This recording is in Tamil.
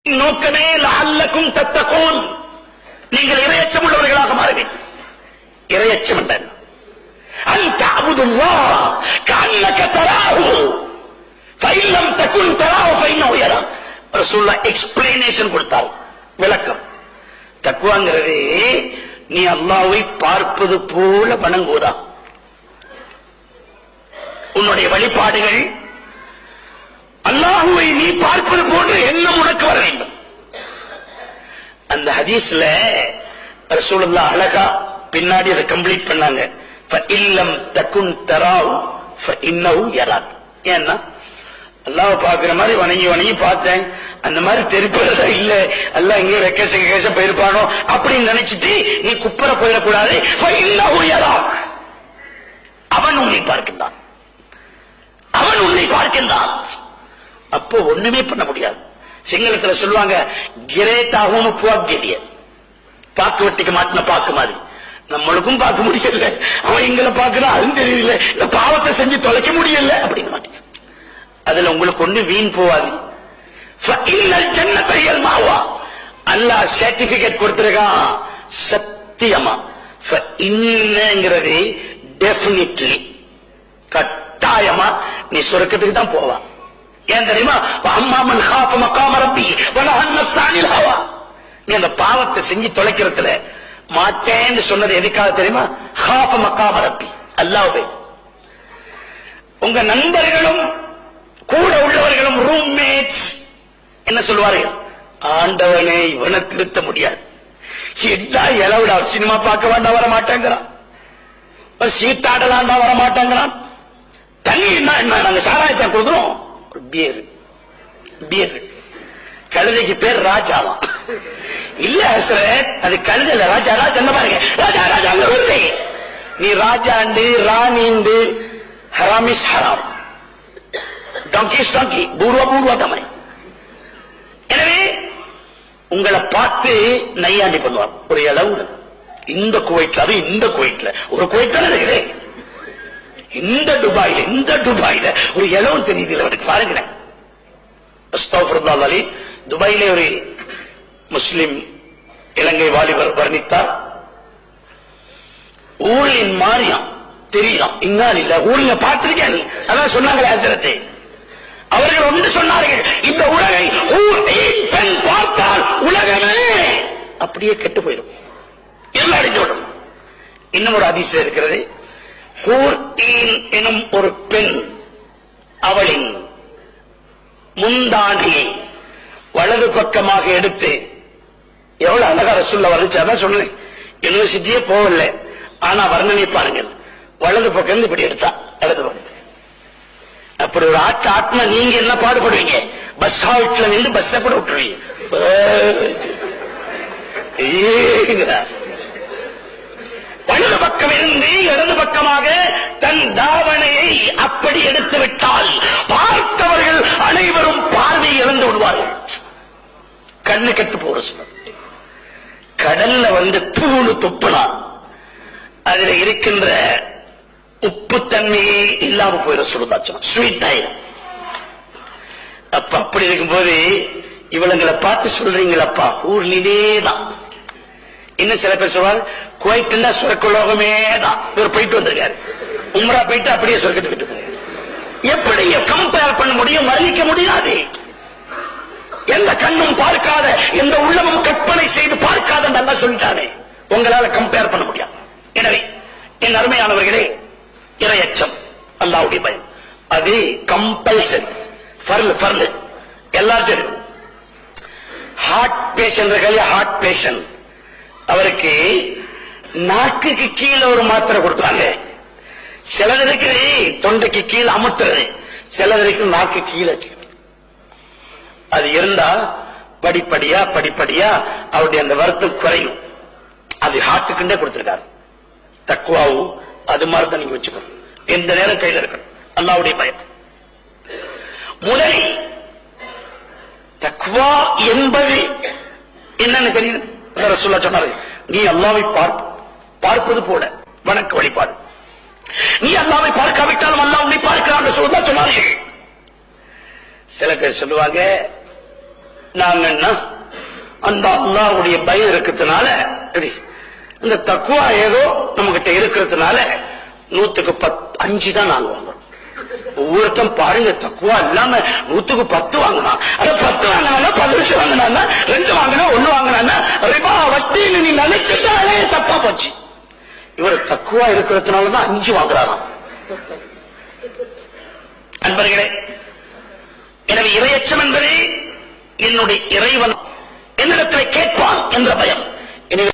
நோக்கமே லஅல்லக்கும் தத்தகூன், நீங்கள் இறையச்சம் உள்ளவர்களாக மாறுவீர்கள். இறையச்சம் என்றால் அன் தஅபுதுல்லாஹ் கஅன்னக தராஹு ஃபஇன் லம் தகுன் தராஹு ஃபஇன்னஹு யராக். ரசூலுல்லாஹ் எக்ஸ்பிளனேஷன் கொடுத்தார், விளக்கம். தக்வாங்கிறது நீ அல்லாஹ்வை பார்ப்பது போல வணங்குவதா. உன்னுடைய வழிபாடுகள் அல்லாஹ்வை நீ பார்ப்பது போன்ற எண்ணம் உனக்கு வர வேண்டும். அந்த ஹதீஸ்ல ரசூலுல்லாஹ் அழகா பின்னாடி அதை கம்ப்ளீட் பண்ணாங்க. ஃபஇல்லம் தகுன் தராஹு ஃபஇன்னஹு யராக். ஏன்னா அல்லாஹ்வை பார்க்கிற மாதிரி வணங்கி வணங்கி பார்த்தேன், அந்த மாதிரி தெரிப்பதா இல்ல, அல்லாஹ் எங்கேயோ வெக்கேஷ போயிருப்பானோ அப்படின்னு நினைச்சிட்டு நீ குப்பர போயிடக்கூடாது. ஃபஇன்னஹு யராக், அவன் உன்னை பார்க்கின்றான், அவன் உன்னை பார்க்கின்றான். அப்போ ஒண்ணுமே பண்ண முடியாது. சிங்களத்துல சொல்லுவாங்க கிரேட்டாகவும் புவாக்கெரிய, பாக்கு வெட்டிக்க மாட்டின பாக்கு மாதிரி. நம்மளுக்கும் பார்க்க முடியல, அவன் எங்களை பார்க்கிறான் அதுவும் தெரியல, இந்த பாவத்தை செஞ்சு தொலைக்க முடியல அப்படின்னு மாட்டேன். அதுல உங்களுக்கு ஒண்ணு வீண் போவாது. அல்லாஹ் சர்டிபிகேட் கொடுத்திருக்கான் சத்தியமா. டெஃபினிட்லி கட்டாயமா நீ சொர்க்கத்துக்கு தான் போவா. ஏன் தெரியுமா? அம்மாமன் காஃப மகாம ரப்பி வனஹன் நஃப்ஸ அனில் ஹவா. நீ அந்த பாவத்தை செஞ்சு தொலைக்கிறதுல மாட்டேன்னு சொன்னது எதுக்காக தெரியுமா? காஃப மகாம ரப்பி, அல்லாஹ்வே. உங்க நண்பர்களும் கூட உள்ளவர்களும் ரூம்மேட்ஸ் என்ன சொல்வார்கள்? ஆண்டவனே இவனை திருத்த முடியாது, எல்லா இளவுடா சினிமா பார்க்க வேண்டாம் வர மாட்டேங்கிறான், சீட்டாடலாண்டா வர மாட்டேங்கிறான், தண்ணி என்ன நாங்க சாராயத்தை கொடுக்குறோம், பியர் பியர். கழுதைக்கு பேர் ராஜாவா? இல்ல ஹஸ்ரத், அது கழுதைல ராஜா. ராஜா என்ன பாருங்க, ராஜா ராஜா அங்க வருது. நீ ராஜாண்டு ராணிண்டு ஹராமிஸ் ஹராம், டாங்கிஸ் டாங்கி, பூர்வா பூர்வா தமிழ். எனவே உங்களை பார்த்து நையாண்டி பண்ணுவார் ஒரு இளவு. இந்த குவைட்ல, அது இந்த குவைட்ல, ஒரு குவைட் தானே இருக்குது, இந்த துபாயில ஒரு இளவும் தெரியுது அவனுக்கு. பாருங்களேன், அஸ்தக்ஃபிருல்லாஹ். துபாயிலே ஒரு முஸ்லிம் இலங்கை வாலிபர் வர்ணித்தார். ஊழின் மாரியாம் தெரியும், இன்னால் இல்ல ஊழிய பார்த்திருக்கா நீ? அதான் சொன்னாங்களே ஹஸரத்தே. அவர்கள் ஒன்று சொன்னார்கள், இந்த உலகை பெண் பார்த்தால் உலகமே அப்படியே கெட்டு போயிடும், எல்லாரும். இன்னும் ஒரு ஹதீஸ் இருக்கிறது, எனும் ஒரு பெண் அவளின் முந்தானியை வலது பக்கமாக எடுத்து, எவ்வளவு அழகா ரசூலுல்லாஹ் வர்ணிச்சாதான் சொன்னேன். யூனிவர்சிட்டியே போகல, ஆனா வர்ணனை பாருங்க, வலது பக்கம் இப்படி எடுத்தா இடது பக்கம். அப்படி ஒரு ஆட்டினா நீங்க என்ன பாடுபடுவீங்க? பஸ் ஹால்ட்ல நின்று பஸ்ஸை கூட விட்டுருவீங்க. வலது பக்கம் இருந்து இடது பக்கமாக தன் தாவணையை அப்படி எடுத்து விட்டால் பார்த்தவர்கள் அனைவரும் பார்வை இழந்து விடுவார்கள், கண்ணு கெட்டு போற சொன்னது. கடல்ல தூணு துப்புனா அதுல இருக்கின்ற உப்பு தன்மையே இல்லாம போயிட சொல்லுதா, ஸ்வீட் ஆயிரும். அப்ப அப்படி இருக்கும்போது இவளங்களை பார்த்து சொல்றீங்களப்பா, ஊர்லயே தான். இன்னும் சில பேர் சொல்வாங்க குவைட்னா சொர்க்கலோகமே தான். இவர் போயிட்டு வந்திருக்காரு, உம்ரா போயிட்டு அப்படியே சொர்க்கத்துக்கு போயிட்டு வந்திருக்காரு. எப்படி கம்பேர் பண்ண முடியும்? வர்ணிக்க முடியாது. எந்த கண்ணும் பார்க்காத, எந்த உள்ளமும் கற்பனை செய்து பார்க்காத நல்லா சொல்லிட்டானே, உங்களால கம்பேர் பண்ண முடியாது. எனவே என் அருமையானவர்களே, இறையச்சம், அல்லாஹ்வுடைய பயம், அது கம்பல்சரி, ஃபர்ல் எல்லாருக்கும் இருக்கும். ஹார்ட் பேஷண்ட், ஹார்ட் பேஷண்ட், அவருக்கு நாக்குக்கு கீழே ஒரு மாத்திரை கொடுத்தாங்க. சிலது இருக்குது தொண்டைக்கு கீழே அமுத்துறது, சிலது நாக்கு கீழே. அது இருந்தா படிப்படியா அவருடைய அந்த வருத்தம் குறையும். அது ஹார்ட்டுக்குண்டே கொடுத்திருக்காரு. தக்வாவும் அது மாதிரிதான் நீங்க வச்சுக்கணும், எந்த நேரம் கையில் இருக்கணும். அல்லாஹ்வுடைய பயம் முதலில். தக்வா என்பது என்னன்னு தெரியும். ரசூலுல்லாஹ் சொன்னார்கள், நீ அல்லாஹ்வை பார்ப்பது போல வணக்க வழிபாடு. நீ அல்லாஹ்வை பார்க்காவிட்டாலும் அல்லாஹ் உன்னை பார்க்கிறான் சொன்னார்கள். சில பேர் சொல்லுவாங்க நாங்க என்ன அந்த அல்லாஹ்வுடைய பயம் இருக்கிறதுனால, இந்த தக்குவா ஏதோ நம்ம கிட்ட இருக்கிறதுனால 100க்கு 5 தான் நாங்க வாங்குறோம். ஒவ்வொருத்தன் பாருங்க, தக்குவா இல்லாம 100க்கு 10 வாங்கினான். 10 வாங்கினா 10 வாங்கினா 2 வாங்கினா 1 வாங்கினா ரிபா வட்டின்னு நீ நினைச்சுட்டாலே தப்பா போச்சு. இவர் தக்குவா இருக்கிறதுனாலதான் 5 வாங்குறாராம். அன்பர்களே, எனவே இறையச்சம் என்பது என்னுடைய இறைவன் என்னிடத்தில் கேட்பான் என்ற பயம்.